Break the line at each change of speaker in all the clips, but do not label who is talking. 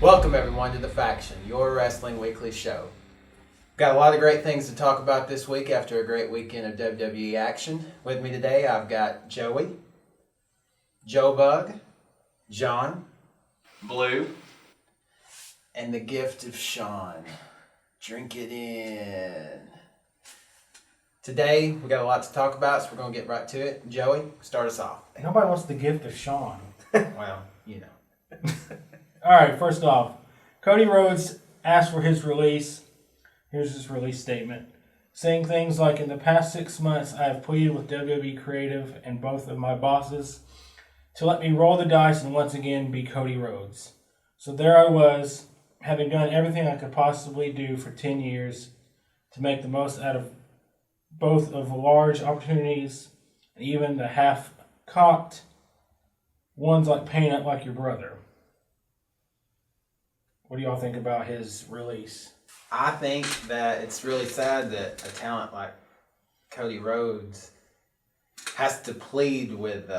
Welcome everyone to The Faction, your wrestling weekly show. Got a lot of great things to talk about this week after a great weekend of WWE action. With me today I've got Joey, Joe Bug, John,
Blue,
and the gift of Sean. Drink it in. Today we got a lot to talk about, so we're going to get right to it. Joey, start us off.
Nobody wants the gift of Sean.
Well, you know.
All right, first off, Cody Rhodes asked for his release. Here's his release statement. Saying things like, in the past 6 months, I have pleaded with WWE Creative and both of my bosses to let me roll the dice and once again be Cody Rhodes. So there I was, having done everything I could possibly do for 10 years to make the most out of both of the large opportunities and even the half-cocked ones like paying up like your brother. What do y'all think about his release?
I think that it's really sad that a talent like Cody Rhodes has to plead with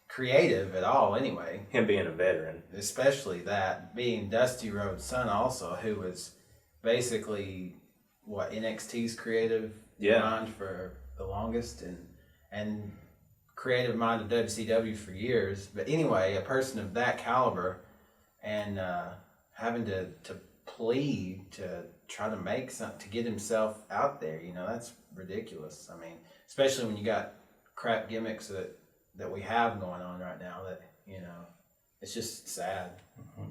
creative at all anyway.
him being a veteran.
Especially that, being Dusty Rhodes' son also, who was basically, NXT's creative mind for the longest and creative mind of WCW for years. But anyway, a person of that caliber and having to plead to try to make something, to get himself out there, that's ridiculous. I mean, especially when you got crap gimmicks that we have going on right now that, it's just sad. Mm-hmm.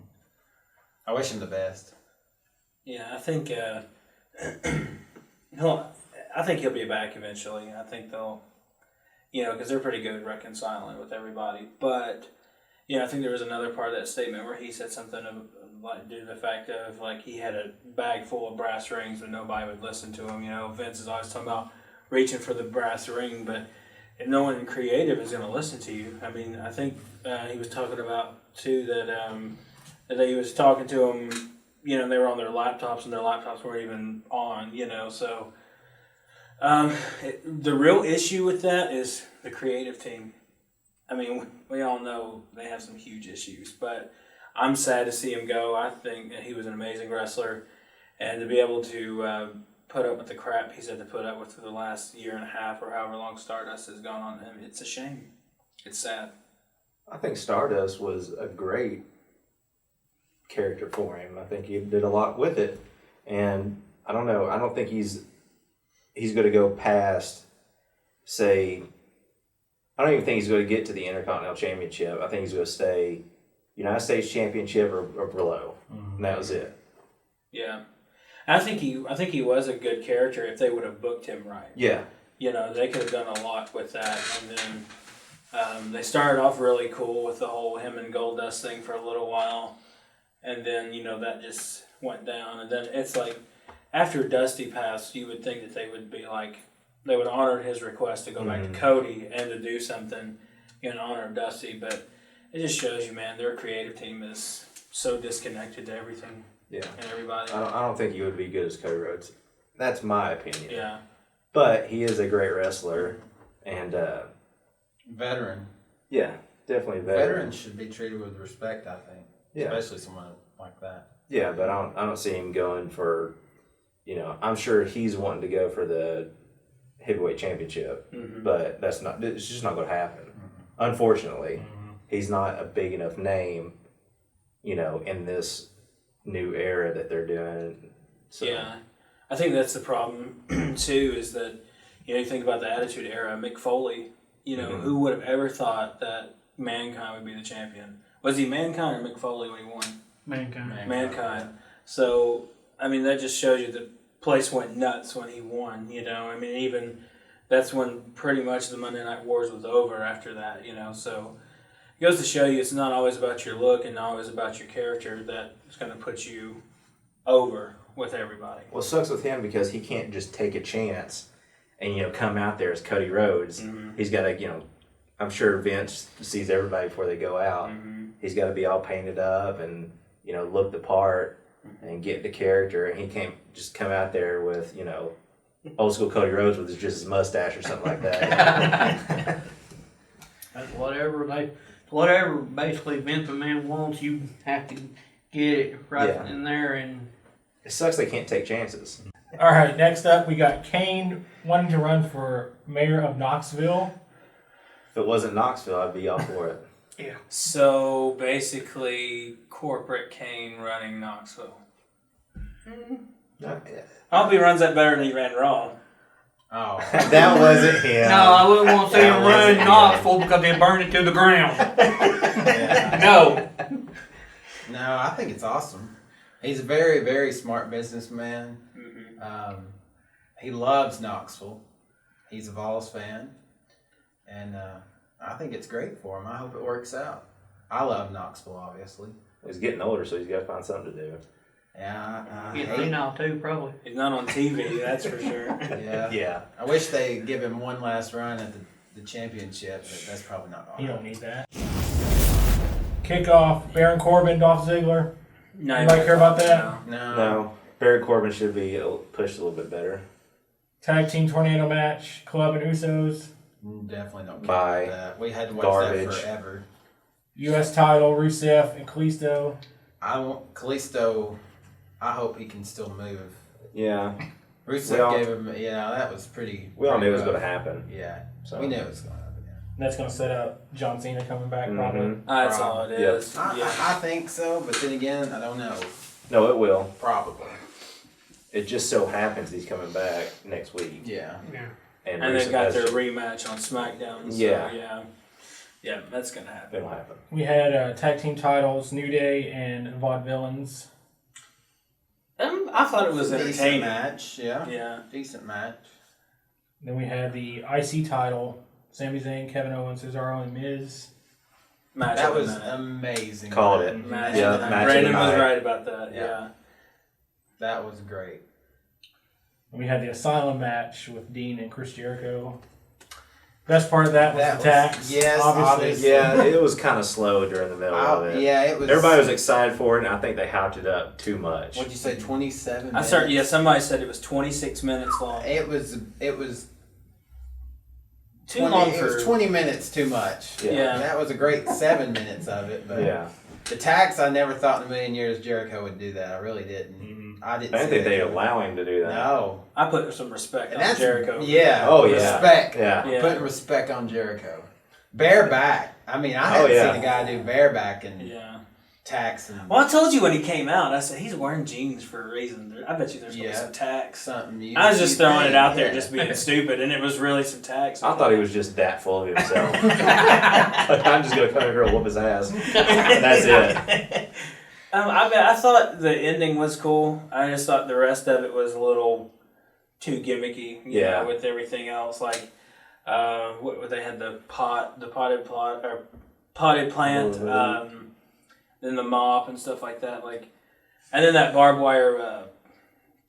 I wish him the best.
Yeah, I think he'll be back eventually. I think they'll, because they're pretty good at reconciling with everybody. But, I think there was another part of that statement where he said something due to the fact of, he had a bag full of brass rings but nobody would listen to him. Vince is always talking about reaching for the brass ring, but if no one creative is going to listen to you, I mean, I think he was talking about, too, that he was talking to them, they were on their laptops and their laptops weren't even on, so the real issue with that is the creative team. I mean, we all know they have some huge issues, but I'm sad to see him go. I think he was an amazing wrestler, and to be able to put up with the crap he's had to put up with for the last year and a half or however long Stardust has gone on, I mean, it's a shame. It's sad.
I think Stardust was a great character for him. I think he did a lot with it, and I don't know. I don't think he's going to go past, say. I don't even think he's going to get to the Intercontinental Championship. I think he's going to stay United States Championship or below, and that was it.
Yeah, I think he was a good character if they would have booked him right.
Yeah,
they could have done a lot with that, and then they started off really cool with the whole him and Goldust thing for a little while, and then that just went down, and then it's like after Dusty passed, you would think that they would be like. They would honor his request to go back to Cody and to do something in honor of Dusty, but it just shows you, man, their creative team is so disconnected to everything and everybody.
I don't think he would be good as Cody Rhodes. That's my opinion.
Yeah.
But he is a great wrestler and
Veteran.
Yeah, definitely a veteran.
Veterans should be treated with respect, I think. Yeah. Especially someone like that.
Yeah, but I don't see him going for, I'm sure he's wanting to go for the heavyweight championship, but it's just not going to happen. Unfortunately, he's not a big enough name, in this new era that they're doing. So.
Yeah, I think that's the problem too. Is that you think about the Attitude Era, Mick Foley. Who would have ever thought that Mankind would be the champion? Was he Mankind or Mick Foley when he won? Mankind. So I mean, that just shows you the place went nuts when he won, I mean, even that's when pretty much the Monday Night Wars was over after that, so it goes to show you it's not always about your look and not always about your character that's going to put you over with everybody.
Well, it sucks with him because he can't just take a chance and, come out there as Cody Rhodes. He's got to, I'm sure Vince sees everybody before they go out. He's got to be all painted up and, look the part. And get the character, and he can't just come out there with, old school Cody Rhodes with just his mustache or something like that.
Whatever.
whatever basically Vince McMahon wants, you have to get it right in there. And
It sucks they can't take chances.
All right, next up we got Kane wanting to run for mayor of Knoxville.
If it wasn't Knoxville, I'd be all for it.
yeah,
So basically, corporate Kane running Knoxville. I hope he runs that better than he ran Raw.
Oh,
That wasn't him.
no, I wouldn't want to see
That
him
wasn't
run
him.
Knoxville because they burned it to the ground.
yeah.
No,
No, I think it's awesome. He's a very, very smart businessman. He loves Knoxville. He's a Vols fan. And I think it's great for him. I hope it works out. I love Knoxville, obviously.
He's getting older, so he's got to find something to do.
Yeah, I
getting
hate
senile too, probably.
He's not on TV, that's for sure.
Yeah.
Yeah.
I wish they give him one last run at the championship, but that's probably not
You
going
don't
to
need that. Kickoff, Baron Corbin, Dolph Ziggler.
No,
Anybody care about that?
happen. No.
No. Barry Corbin should be pushed a little bit better.
Tag team tornado match, Club and Usos.
Definitely don't care
Bye.
about that. We had to watch
Garbage.
that forever.
U.S. title, Rusev and Kalisto.
I want Kalisto. I hope he can still move.
Yeah.
Rusev
We all-
gave him. Yeah, that was pretty.
We all knew it was
rough.
going to happen.
Yeah,
So.
we knew it was going to happen. Yeah.
That's going to set up John Cena coming back probably.
Mhm.
That's all it is.
I think so, but then again, I don't know.
No, it will.
Probably.
It just so happens he's coming back next week.
Yeah.
Yeah.
And
Rusev
they've got
has-
their rematch on SmackDown. So
Yeah.
yeah, that's gonna happen.
It'll happen.
We had tag team titles, New Day and Vaudevillains.
I thought it was
Decent
entertaining.
match. Yeah.
Yeah.
Decent match.
Then we had the IC title, Sami Zayn, Kevin Owens, Cesaro, and Miz.
Match
That
of the
was
night.
amazing.
Called it.
Match
Yeah,
of the night.
match of the
Brandon was
night.
right about that.
Yeah.
Yeah.
That was great.
And we had the Asylum match with Dean and Chris Jericho. Best part of that was
That
the
was-
tax.
yes, obviously.
Yeah, it was kind of slow during the middle of it.
Yeah, it was.
Everybody was excited for it, and I think they hyped it up too much.
What'd you say? 27.
I started. Yeah, somebody said it was 26 minutes long.
It was.
Too
20,
long
it
for.
was 20 minutes too much.
Yeah.
That was a great 7 minutes of it, but
Yeah.
the tax, I never thought in a million years Jericho would do that. I really didn't. I didn't.
I don't
see
think
it.
they allow him to do that.
No.
I put some respect
And
on
that's
Jericho.
Yeah.
Oh, yeah.
Respect.
Yeah.
Yeah.
Putting respect on Jericho. Bareback. I mean, I
Oh,
haven't
yeah.
seen a guy do bareback and
Yeah.
tax and
Well, I told you when he came out. I said he's wearing jeans for a reason. I bet you there's gonna be
Yeah.
some tax.
something.
I was just throwing it out there,
yeah.
just being stupid, and it was really some tax.
I thought he was just that full of himself. Like, I'm just gonna come in here and whoop his ass. That's it.
I thought the ending was cool. I just thought the rest of it was a little too gimmicky. You
Yeah.
know, with everything else, like what they had the potted plant, then the mop and stuff like that. Like, and then that barbed wire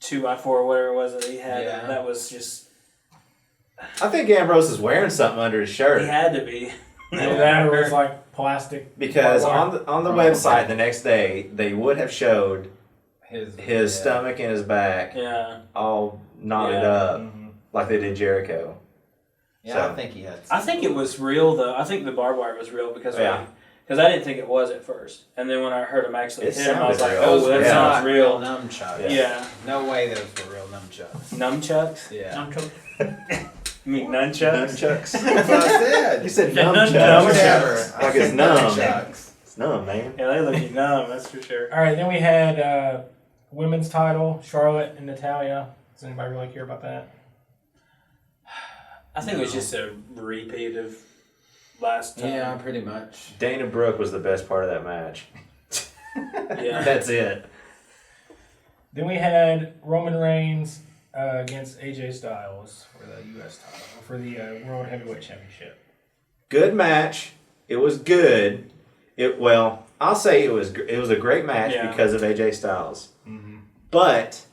2x4, whatever it was that he had.
Yeah.
That was just.
I think Ambrose is wearing something under his shirt.
He had to be.
Either that or it was like plastic.
Because
barbed
on the website the next day, they would have showed his
yeah.
stomach and his back
Yeah.
all knotted
Yeah.
up
Mhm.
like they did Jericho.
Yeah,
So-
I think he had.
I think it was real though. I think the barbed wire was real because
Yeah.
because I didn't think it was at first, and then when I heard him actually
It
hit him, I was
sounded
like,
real.
"Oh, that
Yeah.
sounds real."
nunchucks.
Yeah.
No way those were real nunchucks.
Nunchucks?
Yeah.
I'm told-
You mean nunchucks?
Nunchucks.
That's what I said.
You said
Nunchucks.
nunchucks.
Whatever.
Like
I
it's
said
numb.
nunchucks.
It's numb, man.
Yeah, they look you numb. That's for sure.
All right, then we had women's title, Charlotte and Natalia. Does anybody really care about that?
I think it was just a repeat of last time.
Yeah, pretty much.
Dana Brooke was the best part of that match.
Yeah.
That's it.
Then we had Roman Reigns against AJ Styles for the U.S. title, for the World Heavyweight Championship.
Good match. It was good. I'll say it was a great match
Yeah.
because of AJ Styles.
Mm-hmm.
But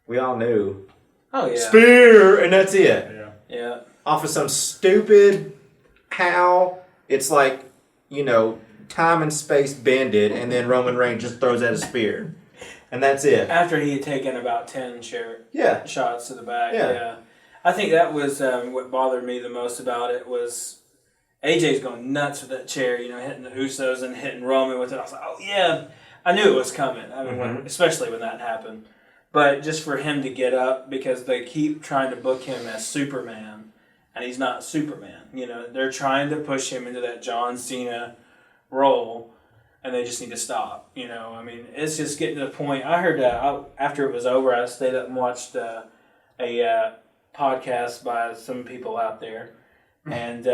we all knew
Oh yeah.
spear, and that's it.
Yeah.
Yeah.
Off of some stupid how it's like, time and space bended, and then Roman Reigns just throws out a spear, and that's it.
After he had taken about 10
Yeah.
shots to the back.
Yeah.
Yeah. I think that was what bothered me the most about it was AJ's going nuts with that chair, hitting the Usos and hitting Roman with it. I was like, oh yeah, I knew it was coming. I mean, especially when that happened. But just for him to get up, because they keep trying to book him as Superman, and he's not Superman. They're trying to push him into that John Cena role, and they just need to stop. I mean, it's just getting to the point. I heard after it was over, I stayed up and watched a podcast by some people out there, and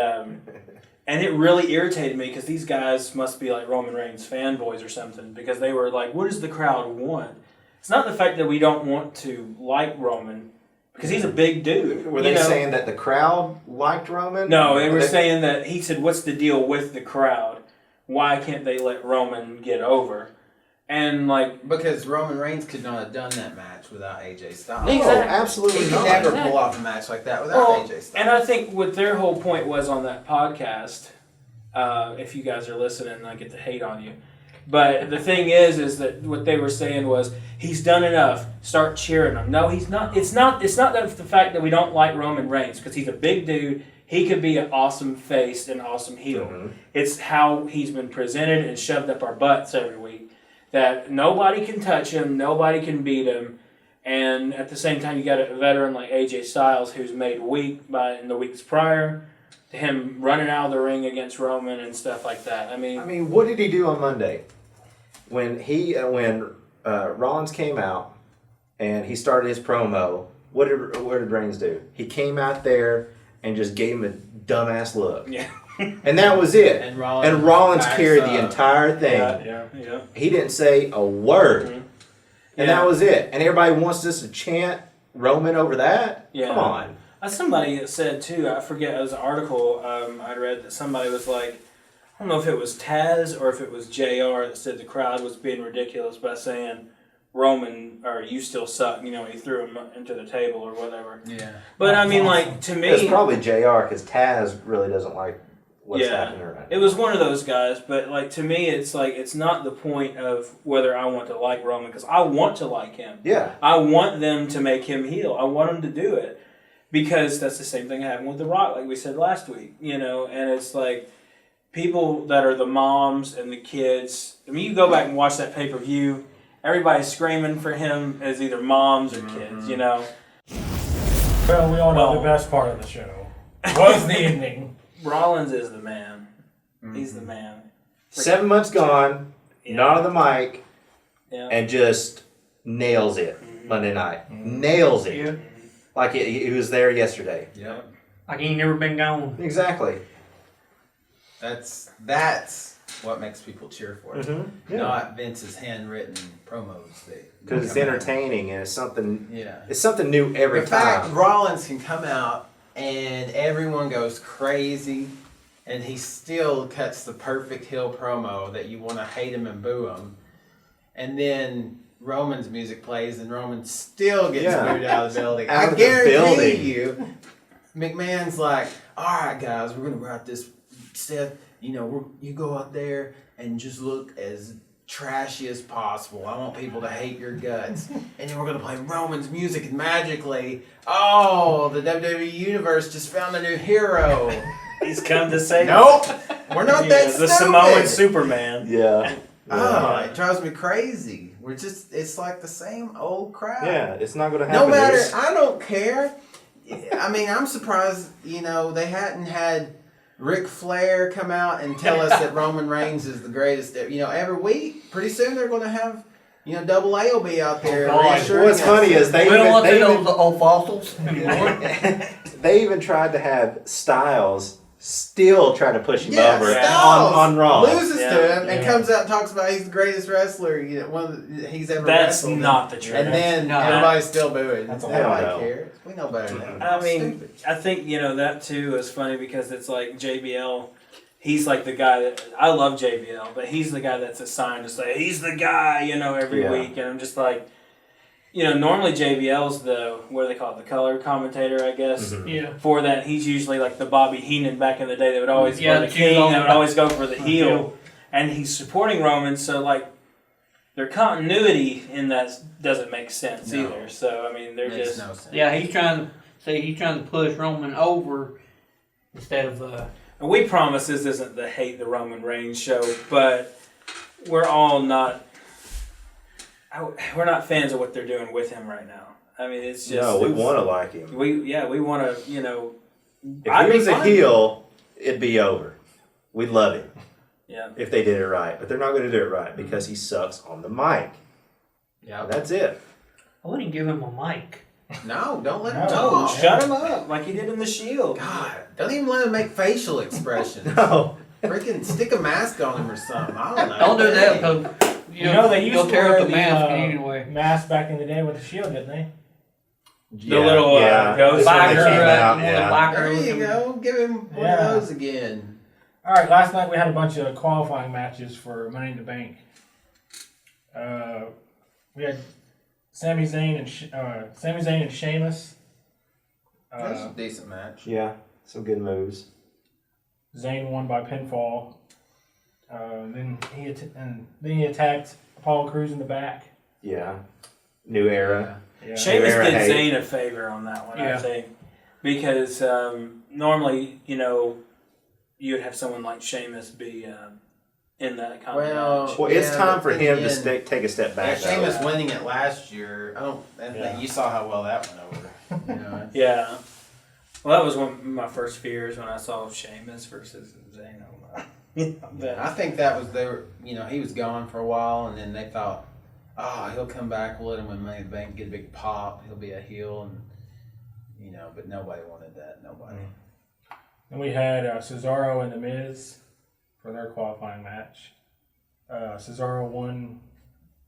it really irritated me because these guys must be like Roman Reigns fanboys or something, because they were like, what does the crowd want? It's not the fact that we don't want to like Roman, because he's a big dude.
Were they saying that the crowd liked Roman?
No, they were saying that he said, what's the deal with the crowd? Why can't they let Roman get over? And
because Roman Reigns could not have done that match without AJ Styles.
No, absolutely
He
not.
could never pull off a match like that without AJ Styles.
And I think what their whole point was on that podcast, if you guys are listening, I get to hate on you. But the thing is that what they were saying was, he's done enough. Start cheering him. No, he's not. It's not that the fact that we don't like Roman Reigns, because he's a big dude. He could be an awesome face and awesome heel. Mm-hmm. It's how he's been presented and shoved up our butts every week. That nobody can touch him, nobody can beat him, and at the same time, you got a veteran like AJ Styles who's made weak in the weeks prior to him running out of the ring against Roman and stuff like that. I mean,
what did he do on Monday? When Rollins came out and he started his promo, what did Reigns do? He came out there and just gave him a dumbass look.
Yeah.
And that was it.
And
Rollins carried the entire thing.
Yeah.
He didn't say a word.
Mm-hmm.
And that was it. And everybody wants us to chant Roman over that?
Yeah.
Come on.
Somebody said too, I forget, it was an article I read that somebody was like, I don't know if it was Taz or if it was JR that said the crowd was being ridiculous by saying Roman, or you still suck, he threw him into the table or whatever.
Yeah.
But I mean, to me...
It's probably JR, because Taz really doesn't like what's happening right now.
It was one of those guys, but to me, it's not the point of whether I want to like Roman, because I want to like him.
Yeah.
I want them to make him heel. I want them to do it. Because that's the same thing happened with The Rock, like we said last week, and it's like people that are the moms and the kids. I mean, you go back and watch that pay-per-view, everybody's screaming for him as either moms or kids,
Well, we all know the best part of the show was the ending.
Rollins is the man. He's the man.
7 months gone, not on the mic, and just nails it Monday night. Nails it.
Yeah.
Like he was there yesterday.
Yep.
Like he ain't never been gone.
Exactly.
That's what makes people cheer for it.
Mm-hmm. Yeah.
Not Vince's handwritten promos.
Because it's entertaining and it's something.
Yeah.
It's something new every
the
time.
fact Rollins can come out and everyone goes crazy, and he still cuts the perfect heel promo that you want to hate him and boo him, and then Roman's music plays and Roman still gets booed out of the building. I guarantee you, McMahon's like, all right, guys, we're going to write this Seth, you go out there and just look as trashy as possible. I want people to hate your guts. And then we're going to play Roman's music, and magically, the WWE Universe just found a new hero.
He's come to say,
nope, we're not that
the
stupid.
Samoan Superman.
Yeah.
It drives me crazy. It's like the same old crowd.
Yeah, it's not going to happen.
No matter, I don't care. I mean, I'm surprised, they hadn't had Ric Flair come out and tell us that Roman Reigns is the greatest. Every week, pretty soon they're going to have, Double A will be out there.
What's funny is
we don't want those old fossils anymore.
They even tried to have Styles still try to push him over
Styles
on Raw.
loses to him and comes out and talks about he's the greatest wrestler he's ever wrestled.
That's not the truth.
And then everybody's still booing. Nobody cares. We know better than that.
I mean, I think, that too is funny because it's like JBL, he's like the guy that, I love JBL, but he's the guy that's assigned to say, he's the guy, every week. And I'm just like, normally JBL's what do they call it, the color commentator, I guess.
Mm-hmm.
Yeah.
For that, he's usually like the Bobby Heenan back in the day that would always go the king, that would always go for the heel. And he's supporting Roman, so like, their continuity in that doesn't make sense either. So, I mean, they're
Makes
just...
no sense.
Yeah, he's trying to push Roman over instead of
And we promise this isn't the hate the Roman Reigns show, but we're all not. We're not fans of what they're doing with him right now. I mean, it's just.
No, we want to like him.
We want to, you know.
If he was a heel, it'd be over. We'd love him.
Yeah.
If they did it right. But they're not going to do it right because he sucks on the mic.
Yeah,
That's it.
I wouldn't give him a mic.
No, don't let him
No.
talk.
Shut him up like he did in the Shield.
God, don't even let him make facial expressions.
No.
Freaking stick a mask on him or something. I don't know.
Don't do that
Hey.
because
You know they used
you'll
to
tear
wear
up the mask
the
anyway.
mask back in the day with the Shield, didn't they?
The little, ghost
This one
biker,
that came out,
the
yeah.
biker
There you
looking-
go. Give him one
Yeah.
of those again.
All right, last night we had a bunch of qualifying matches for Money in the Bank. We had Sami Zayn and Sheamus.
That was a decent match.
Yeah, some good moves.
Zayn won by pinfall. Then he attacked Apollo Crews in the back.
Yeah. New era.
Yeah.
Sheamus
Era
did
hate.
Zayn a favor on that one, I
Yeah.
think. Because normally, you know, you would have someone like Sheamus be in that kind of match.
Well, it's
Yeah,
time
but
for
then
him to
again,
take a step
Yeah,
back. though.
Sheamus winning it last year. I think
Yeah.
you saw how well that went over. You know,
Yeah. Well, that was one of my first fears when I saw Sheamus versus Zayn.
I think that was he was gone for a while, and then they thought, oh, he'll come back. We'll let him win Money in the Bank, get a big pop. He'll be a heel, and but nobody wanted that. Nobody.
Then we had Cesaro and The Miz for their qualifying match. Cesaro won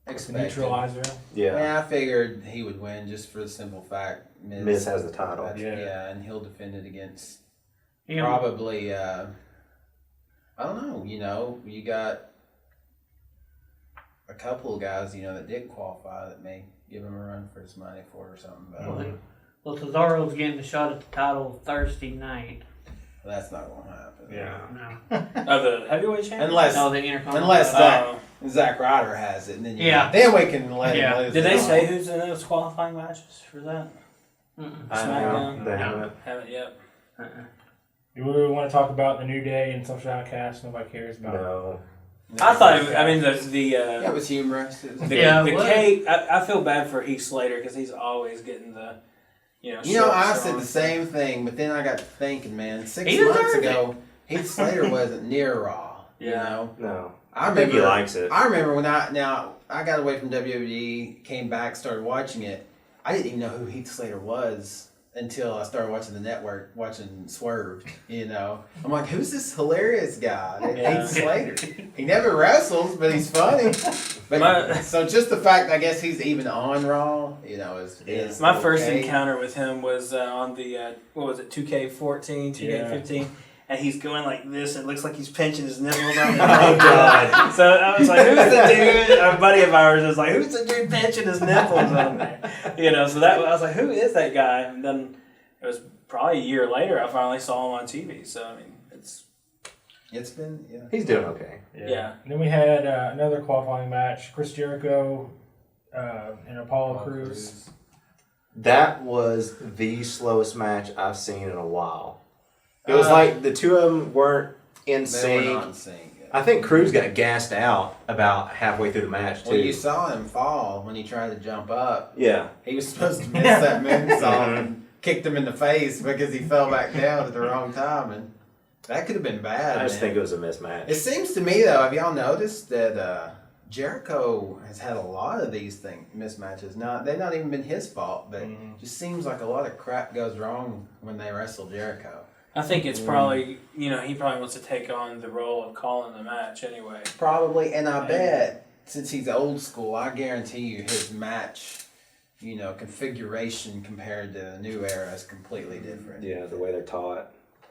the
Expected.
neutralizer.
Yeah.
Yeah, I figured he would win just for the simple fact
Miz has the title.
Yeah, and he'll defend it against
You know,
probably. I don't know. You got a couple of guys that did qualify that may give him a run for his money for it or something. But
well, Cesaro's getting the shot at the title Thursday night.
that's not going to happen.
No,
Of the heavyweight champion?
Unless
no, the Intercontinental.
Unless Zack Ryder has it, and then then we can let
Yeah.
him lose.
Did
it
they
all.
say who's in those qualifying matches for that? SmackDown?
They haven't.
Haven't yet.
Do we want to talk about the New Day and Social Outcast? Nobody cares about it.
No.
I thought, the
Yeah, it was humorous. It was
Yeah,
the
what?
Kate, I feel bad for Heath Slater because he's always getting the,
I said the same thing, but then I got to thinking, man, 6
He
months
deserved
ago, Heath Slater wasn't near Raw.
Yeah.
No.
I
think he
remember.
likes it.
I remember when I got away from WWE, came back, started watching it. I didn't even know who Heath Slater was until I started watching the network, watching Swerve. I'm like, who's this hilarious guy?
Yeah.
Heath Slater. He never wrestles, but he's funny. But so just the fact, I guess he's even on Raw, is
My first
okay.
encounter with him was on the, 2K14, 2K15. And he's going like this, and it looks like he's pinching his nipples on the
Oh, God.
So I was like, who's the dude? A buddy of ours was like, who's the dude pinching his nipples on there? So I was like, who is that guy? And then it was probably a year later, I finally saw him on TV. So, I mean,
It's been, yeah.
He's doing okay.
Yeah.
And then we had another qualifying match: Chris Jericho and Apollo Crews.
That was the slowest match I've seen in a while. It was like the two of them weren't in
They
sync.
were not in sync.
I think Cruz got gassed out about halfway through the match, too.
Well, you saw him fall when he tried to jump up.
Yeah.
He was supposed to miss that moonsault and kicked him in the face because he fell back down at the wrong time, and that could have been bad.
I just
man.
think it was a mismatch.
It seems to me, though, have y'all noticed that Jericho has had a lot of these mismatches? They've not even been his fault, but it just seems like a lot of crap goes wrong when they wrestle Jericho.
I think it's probably, he probably wants to take on the role of calling the match anyway.
Probably, and I bet, since he's old school, I guarantee you his match, configuration compared to the new era is completely different.
Yeah, the way they're taught.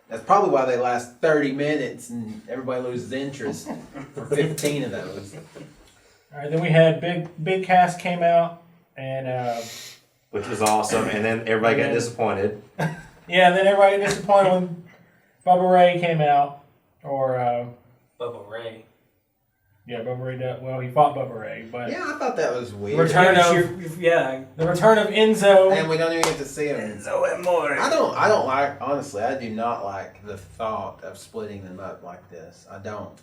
That's probably why they last 30 minutes and everybody loses interest for 15 of those.
All right, then we had Big Cass came out and
Which was awesome, and then everybody got disappointed.
then everybody got disappointed when Bubba Ray came out, or
Bubba Ray.
Yeah, Bubba Ray. Well, he fought Bubba Ray, but
Yeah, I thought that was weird.
Return of the return of Enzo.
And we don't even get to see him.
Enzo and more.
I don't like, honestly, I do not like the thought of splitting them up like this. I don't.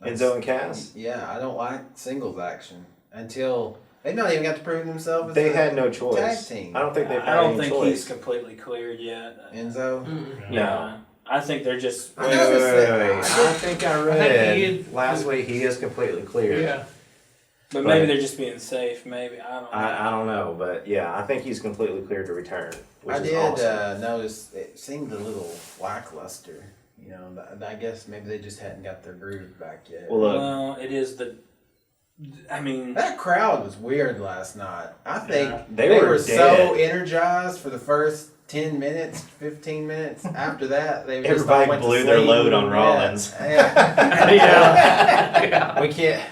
Enzo and Cass?
Yeah, I don't like singles action until they've not even got to prove themselves as
They
a
had no choice.
tag team.
I don't think they've
I
had
don't
any
think
choice.
he's completely cleared yet.
Enzo?
No.
I think they're just.
I noticed that.
I think I read
I think he
last week he is completely clear.
Yeah.
But maybe they're just being safe. Maybe I don't know.
I don't know, but yeah, I think he's completely cleared to return. Which
I
is
did
awesome.
notice it seemed a little lackluster. You know, I guess maybe they just hadn't got their groove back yet.
Well, look,
Well, it is the. I mean,
that crowd was weird last night. I think
they
they
were
were so
dead.
energized for the first 10 minutes, 15 minutes. After that, they just
Everybody
all went to
blew their
sleep.
load on
Yeah.
Rollins.
Yeah.
Yeah.
We can't,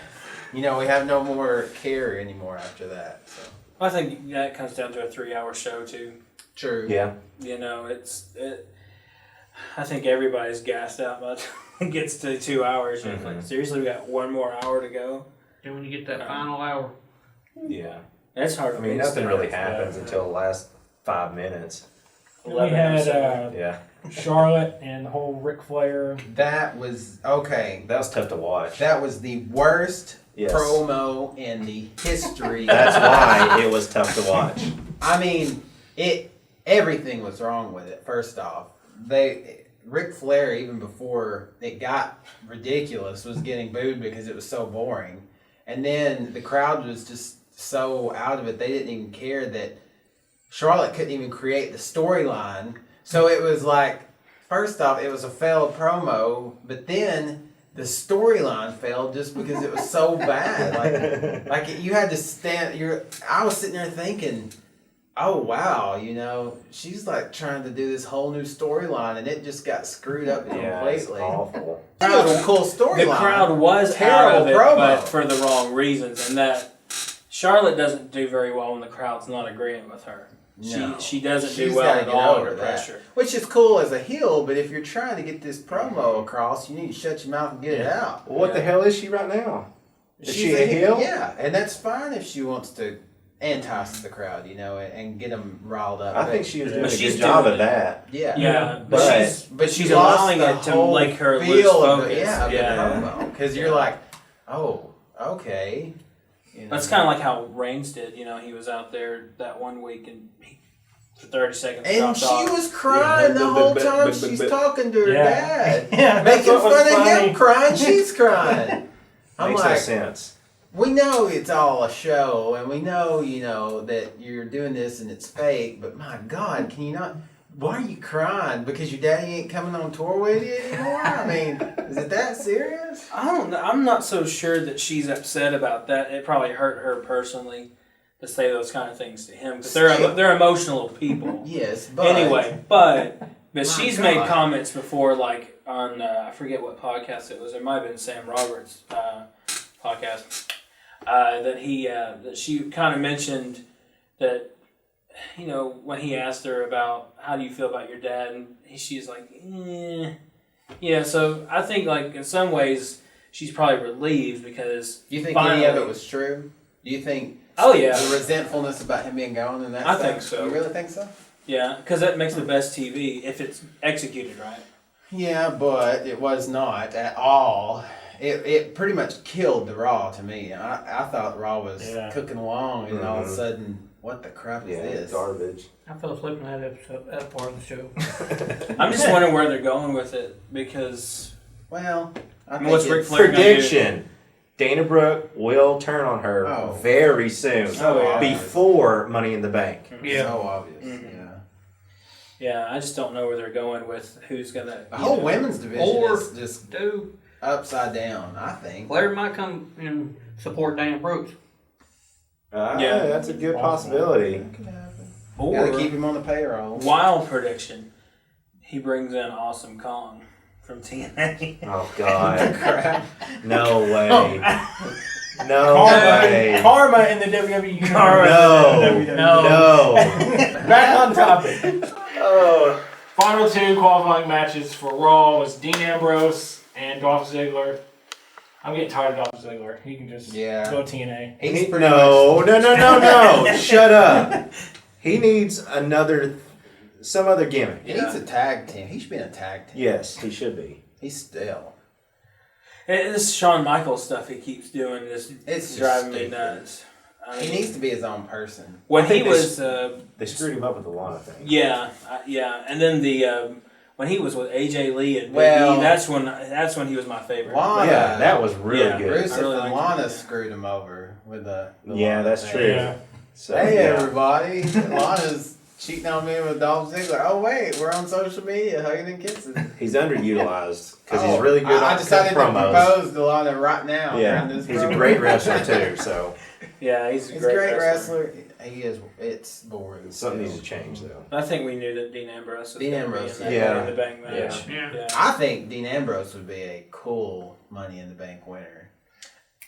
we have no more care anymore after that. So
I think that comes down to a 3-hour show too.
true.
Yeah.
I think everybody's gassed out by the time it gets to 2 hours. You're like, seriously, we got one more hour to go.
Then when you get that final hour.
Yeah.
That's hard.
I mean, nothing really happens until the last 5 minutes.
We had
Yeah.
Charlotte and the whole Ric Flair.
That was, okay.
That was tough to watch.
That was the worst
Yes.
promo in the history.
That's why it was tough to watch.
I mean, everything was wrong with it. First off, Ric Flair, even before it got ridiculous, was getting booed because it was so boring, and then the crowd was just so out of it they didn't even care that Charlotte couldn't even create the storyline. So it was like, first off, it was a failed promo, but then the storyline failed just because it was so bad. Like you had to stand. I was sitting there thinking, oh wow, she's like trying to do this whole new storyline, and it just got screwed up
Yeah, it's
completely.
awful.
It was a cool storyline.
The crowd was
Terrible
out of it,
promo.
but for the wrong reasons, and that Charlotte doesn't do very well when the crowd's not agreeing with her.
No.
She doesn't
She's
do well
gotta
at
get
all
over
under
that.
pressure.
Which is cool as a heel, but if you're trying to get this promo across, you need to shut your mouth and get it out.
What the hell is she right now? Is she a
heel?
heel?
Yeah, and that's fine if she wants to entice the crowd, and get them riled up.
I think she was doing a
she's
good job
doing
of
it.
that.
Yeah.
Yeah,
but-
but she's
she lost
allowing
the
it to
whole
make her lose
feel of
focus.
the promo, because you're like, oh, okay.
That's kind of like how Reigns did. He was out there that one week and for 30 seconds
And
dropped
she
off.
was crying the whole time she's talking to her dad.
Yeah,
Making
that's what was
fun of
funny.
him crying, she's crying. I'm
Makes no
like,
sense.
we know it's all a show, and we know, that you're doing this and it's fake, but my God, can you not? Why are you crying? Because your daddy ain't coming on tour with you anymore? I mean, is it that serious?
I don't know. I'm not so sure that she's upset about that. It probably hurt her personally to say those kind of things to him because they're emotional people.
Yes, but
Anyway, but
My
she's
God.
made comments before, like on I forget what podcast it was. It might have been Sam Roberts' podcast. That she kind of mentioned that when he asked her about how do you feel about your dad, and she's like, So I think like in some ways she's probably relieved because
do you think any of it was true? Do you think?
Oh yeah,
The resentfulness about him being gone and that.
I
stuff?
think so.
You really think so?
yeah, because that makes the best TV if it's executed right.
Yeah, but it was not at all. It pretty much killed the Raw to me. I thought Raw was cooking along, and all of a sudden, what the crap is this?
Garbage.
I fell asleep in that episode, that part of the show.
I'm just wondering where they're going with it because
Well, I
what's
think
Ric
it's
Flair gonna do?
Prediction. Dana Brooke will turn on her
Oh.
very soon.
So obvious.
Before Money in the Bank.
Yeah.
So obvious.
Mhm.
Yeah.
Yeah, I just don't know where they're going with who's gonna.
The whole women's division
Or-
is just
Dude,
upside down. I think.
Flair might come and support Dana Brooks.
Yeah.
That's a good possibility.
Could happen.
Or
Gotta keep him on the payroll.
wild prediction, he brings in Awesome Kong from TNA.
Oh God.
Crap.
No way. No
Karma,
way.
karma in the WWE.
No. No.
Back on topic.
Oh.
Final two qualifying matches for Raw was Dean Ambrose and Dolph Ziggler. I'm getting tired of Dolph Ziggler. He can just go TNA.
He's
No. Shut up. He needs some other gimmick.
He needs a tag team. He should be in a tag team.
Yes, he should be.
He's still.
This Shawn Michaels stuff he keeps doing is
It's
driving me
stupid.
nuts. I mean,
He needs to be his own person.
when he
think
was
They screwed him up with the Lana thing.
yeah, and then the when he was with AJ Lee and Big
Well-
E, that's when he was my favorite.
Lana,
Yeah, that was really
Yeah,
good.
Rusev
I really
and
liked
Lana
it.
screwed him over with the
Yeah,
Lana
that's
thing.
true.
Yeah.
So,
Hey
yeah.
everybody, Lana's cheating on me with Dolph Ziggler. Oh wait, we're on social media hugging and kissing.
He's underutilized because he's really good
I
on
decided to
promos.
propose to Lana right now.
Yeah,
during this
he's a
promo.
great wrestler too. So
Yeah, he's
He's a great wrestler. He is. It's boring.
something
still.
needs to change though.
I think we knew that Dean Ambrose was
Dean
going to be
Ambrose,
in that
yeah.
Money in the Bank match.
Yeah.
I think Dean Ambrose would be a cool Money in the Bank winner.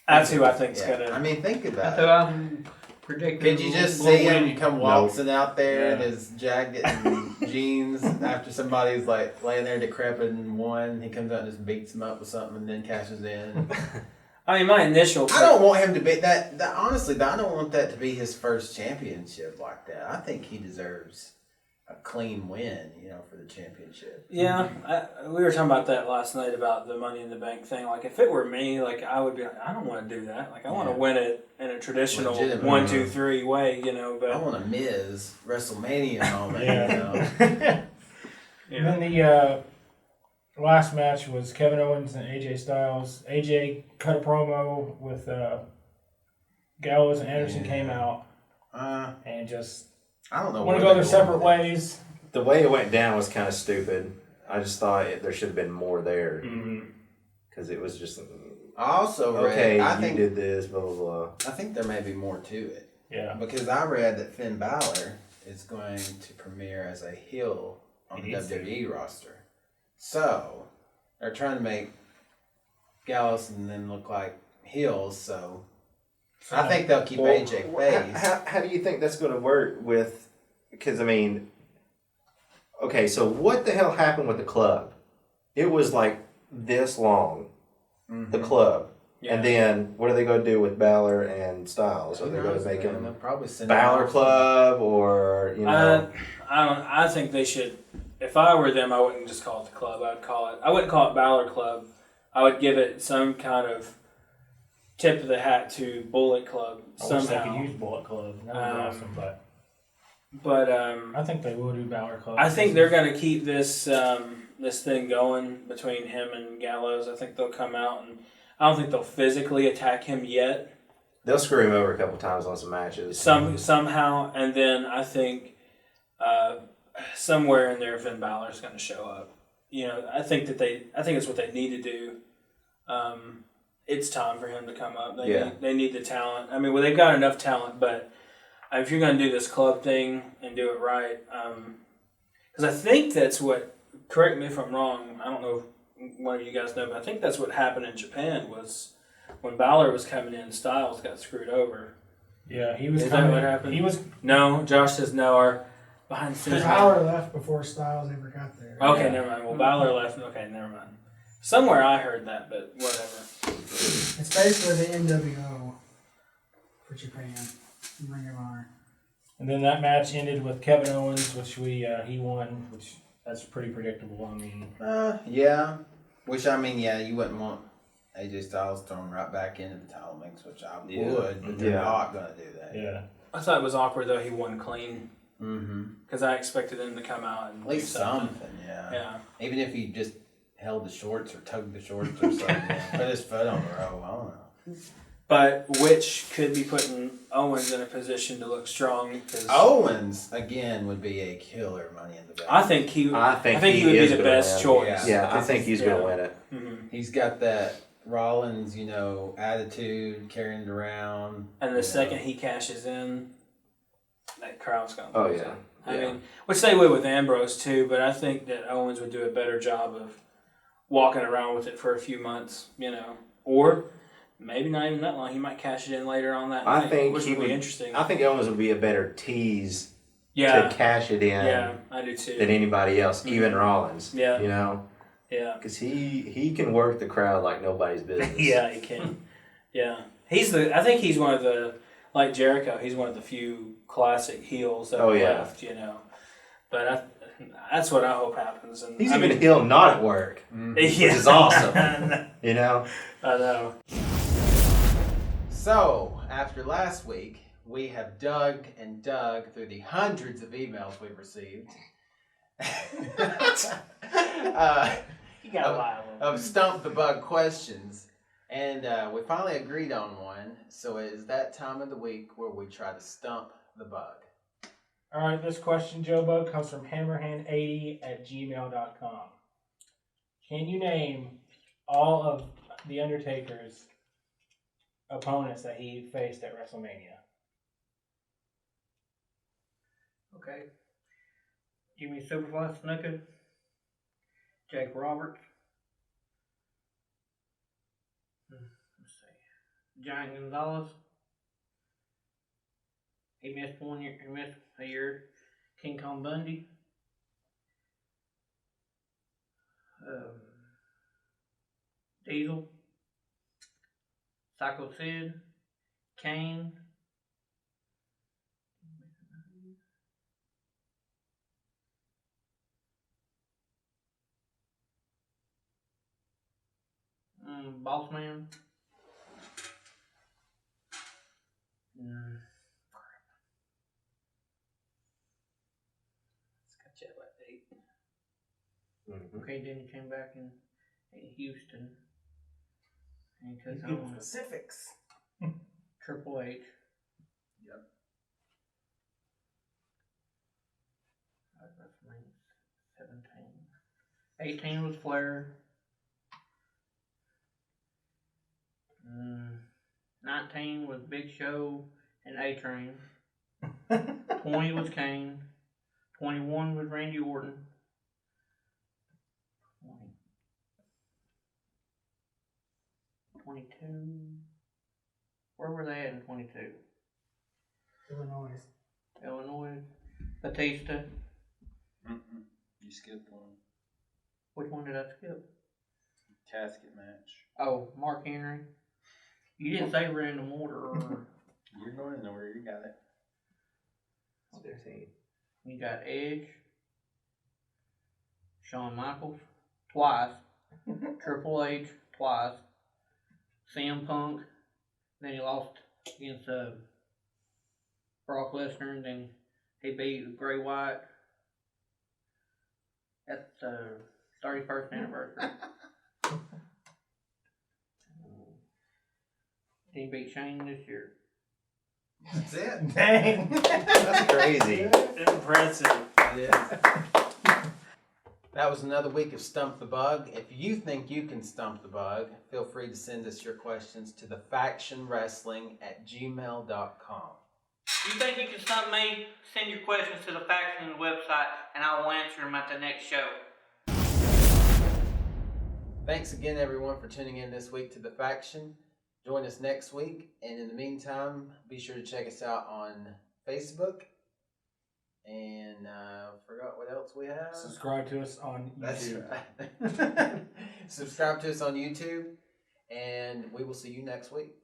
That's who I think's
Yeah.
gonna.
I mean, think
That's
about
who
it.
I'm predicting.
Could you just
will
see
win.
him come waltzing out there in
Yeah.
his jacket and jeans after somebody's like laying there decrepit and won? He comes out and just beats him up with something and then cashes in.
I mean, my initial.
I don't want him to be that. Honestly, I don't want that to be his first championship like that. I think he deserves a clean win, for the championship.
Yeah, we were talking about that last night about the Money in the Bank thing. Like, if it were me, like I would be like, I don't want to do that. Like, I want to
Yeah.
win it in a traditional
Legitimate.
1, 2, 3 way, But
I want a Miz WrestleMania moment.
Yeah. And then the last match was Kevin Owens and AJ Styles. AJ cut a promo with Gallows and Anderson came out and just
I don't know.
want to
where
go their
they're going
separate
with
ways.
The way it went down was kind of stupid. I just thought there should have been more there because it was just
it. I also read.
okay.
I
You
think
did this, blah blah blah.
I think there may be more to it
Yeah.
because I read that Finn Balor is going to premiere as a heel on the
He needs to.
WWE roster. So they're trying to make Gallows and them look like heels. So I think they'll keep AJ face.
How do you think that's going to work with? Because I mean, okay, so what the hell happened with the club? It was like this long, the club, and then what are they going to do with Balor and Styles? Are they going to make
They'll
them
probably send
Balor
him off.
Club or
I think they should. If I were them, I wouldn't just call it the club. I wouldn't call it Balor Club. I would give it some kind of tip of the hat to Bullet Club
I wish they
somehow.
could use Bullet Club. That would be awesome, but
But
I think they will do Balor Club.
I think they're going to keep this this thing going between him and Gallows. I think they'll come out, and I don't think they'll physically attack him yet.
They'll screw him over a couple times on some matches.
Somehow, and then I think somewhere in there, Finn Balor's going to show up. I think it's what they need to do. It's time for him to come up. They need the talent. I mean, well, they've got enough talent, but if you're going to do this club thing and do it right, because I think that's what. Correct me if I'm wrong. I don't know if one of you guys know, but I think that's what happened in Japan was when Balor was coming in, Styles got screwed over.
Yeah, he was
Is
coming.
that what happened?
He was.
No, Josh says no. Our behind the scenes.
Balor left before Styles ever got there.
Okay, never mind. Well, Balor left. Okay, never mind. Somewhere I heard that, but whatever.
It's basically the NWO for Japan. Ring of Honor.
And then that match ended with Kevin Owens, which he won, which that's pretty predictable. I mean,
Yeah. Which, you wouldn't want AJ Styles thrown right back into the title mix, which I would, but they're not going to do that.
yeah.
I thought it was awkward though. He won clean
Mm-hmm.
because I expected him to come out and
At least
do something.
something, yeah.
Yeah.
Even if he just held the shorts or tugged the shorts or something, put his foot on the rope, I don't know.
But which could be putting Owens in a position to look strong. Cause
Owens, again, would be a killer Money in the Bank.
I think he would be
is
the
gonna
best
win.
choice.
Yeah, I think he's going to win it.
Mm-hmm.
He's got that Rollins, attitude, carrying it around.
And the second he cashes in, that crowd's going to
Oh,
lose
yeah.
it. I mean, which they would with Ambrose too, but I think that Owens would do a better job of walking around with it for a few months, or maybe not even that long. He might cash it in later on that night, which would be interesting.
I think Owens would be a better tease
Yeah,
to cash it in
yeah, I do too.
than anybody else, even Rollins.
Yeah. Yeah.
Because he can work the crowd like nobody's business.
Yeah, he can. Yeah. I think he's one of the, like Jericho, he's one of the few classic heels that are left, you know. But that's what I hope happens. And
He's even a heel not at work, which is awesome. You know?
I know.
So, after last week, we have dug and dug through the hundreds of emails we've received.
You gotta lie.
Of Stump the Bug questions. And we finally agreed on one. So it is that time of the week where we try to stump the bug.
All right, this question, Joe Bug, comes from hammerhand80@gmail.com. Can you name all of The Undertaker's opponents that he faced at WrestleMania?
Okay. Jimmy Superfly Snuka, Jake Roberts, let's see, Giant Gonzalez. He missed 1 year. He missed a year. King Kong Bundy. Diesel. Psycho Sid. Kane. Boss Man.
Got you at about 8.
Okay, then he came back in Houston. And he took
Good
on
specifics.
Triple H.
Yep.
That's 17. 18 was Flair. 19 was Big Show and A-Train. 20 was Kane. 21 was Randy Orton. 22. Where were they at in 22? Illinois. Batista.
You skipped one.
Which one did I skip?
Casket match.
Oh, Mark Henry. You didn't say random order. Or
You're going in order. You got it.
16.
you got Edge. Shawn Michaels. Twice. Triple H. Twice. CM Punk. Then he lost against Brock Lesnar, and then he beat Bray Wyatt at the 31st anniversary. He beat Shane this year.
That's it.
Dang.
That's crazy.
Impressive.
Yeah. That was another week of Stump the Bug. If you think you can stump the bug, feel free to send us your questions to thefactionwrestling@gmail.com.
You think you can stump me? Send your questions to the Faction website, and I will answer them at the next show.
Thanks again, everyone, for tuning in this week to The Faction. Join us next week, and in the meantime, be sure to check us out on Facebook. And forgot what else we have.
Subscribe to us on YouTube.
That's right. Subscribe to us on YouTube, and we will see you next week.